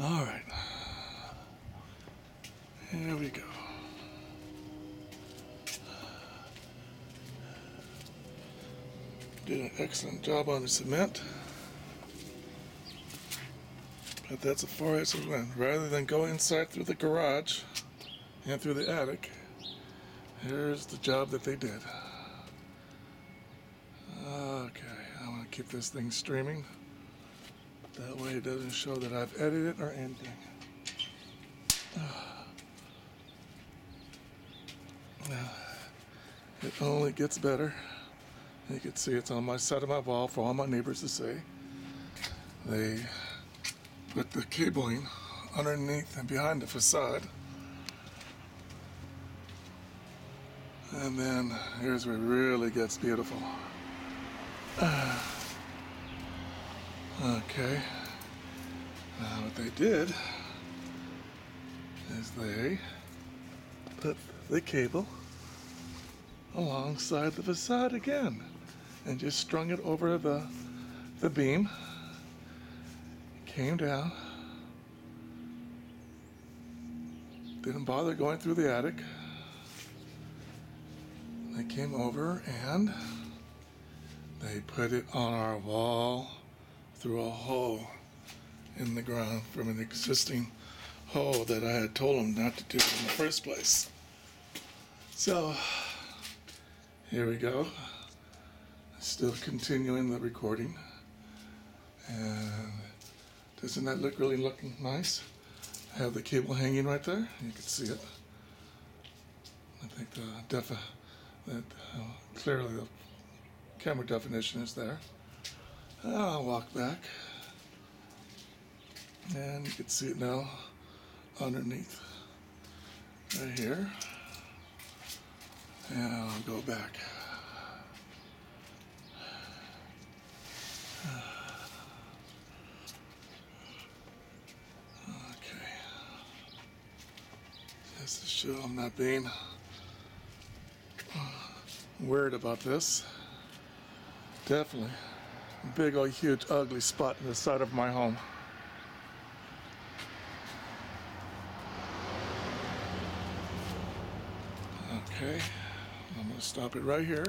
All right, here we go. Did an excellent job on the cement, but that's as far as it went. Rather than go inside through the garage and through the attic, here's the job that they did. Okay, I want to keep this thing streaming. That way it doesn't show that I've edited or anything. It only gets better. You can see it's on my side of my wall for all my neighbors to see. They put the cabling underneath and behind the facade. And then here's where it really gets beautiful. Okay. Now what they did is they put the cable alongside the facade again and just strung it over the beam. Came down. Didn't bother going through the attic. They came over and they put it on our wall through a hole in the ground from an existing hole that I had told them not to do in the first place. So here we go. Still continuing the recording. And doesn't that look really looking nice? I have the cable hanging right there. You can see it. I think clearly the camera definition is there. I'll walk back. And you can see it now underneath right here. And I'll go back. Okay. Just to show I'm not being weird about this. Definitely a big old huge ugly spot in the side of my home. Okay, I'm going to stop it right here.